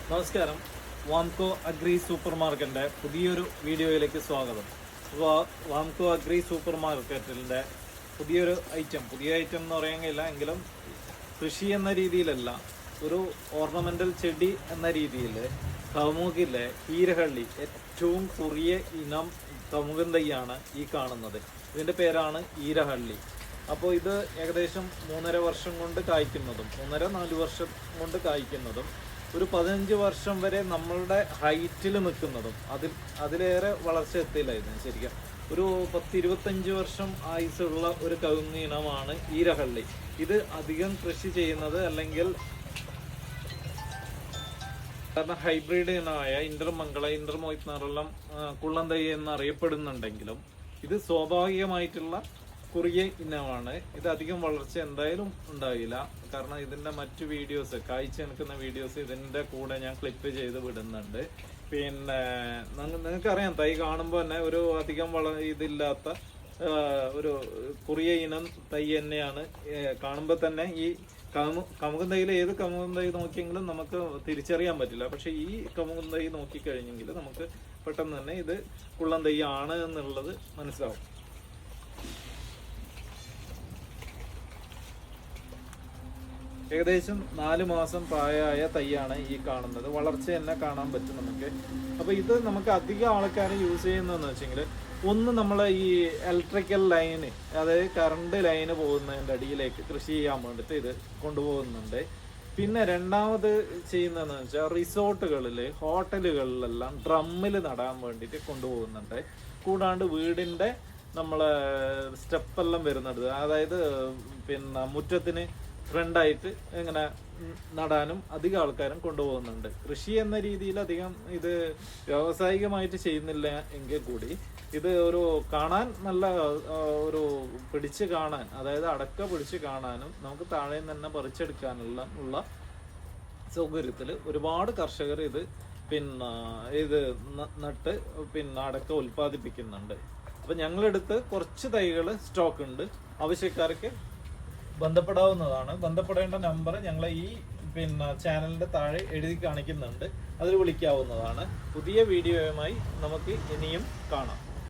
നമസ്കാരം. വാംകോ agri super മാർക്കറ്റിൻ്റെ പുതിയൊരു വീഡിയോയിലേക്ക് സ്വാഗതം. വാംകോ അഗ്രി സൂപ്പർ മാർക്കറ്റിൻ്റെ പുതിയ ഐറ്റം എന്ന് പറയാനില്ല, എങ്കിലും കൃഷി എന്ന രീതിയിലല്ല, ഒരു ഓർണമെൻ്റൽ ചെടി എന്ന രീതിയിൽ കമുകിലെ ഈരഹള്ളി ഏറ്റവും കുറിയ ഇനം കമുകൻ തൈയാണ് ഈ കാണുന്നത്. ഇതിൻ്റെ പേരാണ് ഈരഹള്ളി. അപ്പോൾ ഇത് ഏകദേശം 3.5 വർഷം കൊണ്ട് കായ്ക്കുന്നതും 3.5-4 വർഷം കൊണ്ട് കായ്ക്കുന്നതും ഒരു 15 വർഷം വരെ നമ്മളുടെ ഹൈറ്റിൽ നിൽക്കുന്നതും അതിലേറെ വളർച്ച എത്തിയില്ലായിരുന്നു. ശരിക്കും ഒരു 10-25 വർഷം ആയുസുള്ള ഒരു കവുങ്ങ് ഇനമാണ് ഈരഹള്ളി. ഇത് അധികം കൃഷി ചെയ്യുന്നത് അല്ലെങ്കിൽ കാരണം ഹൈബ്രിഡ് ഇനമായ ഇന്റർമോയിത്നാറെല്ലാം കുള്ളൻ തൈ എന്നറിയപ്പെടുന്നുണ്ടെങ്കിലും ഇത് സ്വാഭാവികമായിട്ടുള്ള കുറിയ ഇനമാണ്. ഇത് അധികം വളർച്ച എന്തായാലും ഉണ്ടാവില്ല. കാരണം ഇതിന്റെ മറ്റു വീഡിയോസ്, കായ്ച്ചു നിൽക്കുന്ന വീഡിയോസ് ഇതിന്റെ കൂടെ ഞാൻ ക്ലിപ്പ് ചെയ്ത് വിടുന്നുണ്ട്. പിന്നെ നിങ്ങൾക്കറിയാം, തൈ കാണുമ്പോൾ തന്നെ ഒരു അധികം ഇതില്ലാത്ത ഒരു കുറിയ ഇനം തൈ തന്നെയാണ്. കാണുമ്പോൾ തന്നെ ഈ കമുകൻ തൈയിൽ ഏത് കമുകൻ തൈ നോക്കിയെങ്കിലും നമുക്ക് തിരിച്ചറിയാൻ പറ്റില്ല. പക്ഷെ ഈ കമുകൻ തൈ നോക്കിക്കഴിഞ്ഞെങ്കിൽ നമുക്ക് പെട്ടെന്ന് തന്നെ ഇത് കുള്ളൻ തൈ ആണ് എന്നുള്ളത് മനസ്സിലാവും. ഏകദേശം 4 മാസം പ്രായമായ തൈയാണ് ഈ കാണുന്നത്. വളർച്ച തന്നെ കാണാൻ പറ്റും നമുക്ക്. അപ്പോൾ ഇത് നമുക്ക് അധികം ആൾക്കാർ യൂസ് ചെയ്യുന്നതെന്ന് വെച്ചെങ്കിൽ, ഒന്ന് നമ്മൾ ഈ ഇലക്ട്രിക്കൽ ലൈന്, അതായത് കറണ്ട് ലൈന് പോകുന്നതിൻ്റെ അടിയിലേക്ക് കൃഷി ചെയ്യാൻ വേണ്ടിയിട്ട് ഇത് കൊണ്ടുപോകുന്നുണ്ട്. പിന്നെ രണ്ടാമത് ചെയ്യുന്നതെന്ന് വെച്ചാൽ റിസോർട്ടുകളിൽ, ഹോട്ടലുകളിലെല്ലാം ഡ്രമ്മിൽ നടാൻ വേണ്ടിയിട്ട് കൊണ്ടുപോകുന്നുണ്ട്. കൂടാണ്ട് വീടിൻ്റെ നമ്മളെ സ്റ്റെപ്പെല്ലാം വരുന്നത്, അതായത് പിന്നെ മുറ്റത്തിന് ഫ്രണ്ടായിട്ട് ഇങ്ങനെ നടാനും അധികം ആൾക്കാരും കൊണ്ടുപോകുന്നുണ്ട്. കൃഷി എന്ന രീതിയിൽ അധികം ഇത് വ്യാവസായികമായിട്ട് ചെയ്യുന്നില്ല എങ്കിൽ കൂടി ഇത് ഒരു കാണാൻ നല്ല ഒരു പിടിച്ച് കാണാൻ, അതായത് അടക്ക പിടിച്ച് കാണാനും നമുക്ക് താഴെ തന്നെ പറിച്ചെടുക്കാനുള്ള സൗകര്യത്തിൽ ഒരുപാട് കർഷകർ ഇത് നട്ട് അടക്ക ഉൽപ്പാദിപ്പിക്കുന്നുണ്ട്. അപ്പം ഞങ്ങളെടുത്ത് കുറച്ച് തൈകൾ സ്റ്റോക്ക് ഉണ്ട്. ആവശ്യക്കാർക്ക് ബന്ധപ്പെടാവുന്നതാണ്. ബന്ധപ്പെടേണ്ട നമ്പർ ഞങ്ങൾ ഈ ചാനലിന്റെ താഴെ എഴുതി കാണിക്കുന്നുണ്ട്. അതിൽ വിളിക്കാവുന്നതാണ്. പുതിയ വീഡിയോയുമായി നമുക്ക് ഇനിയും കാണാം.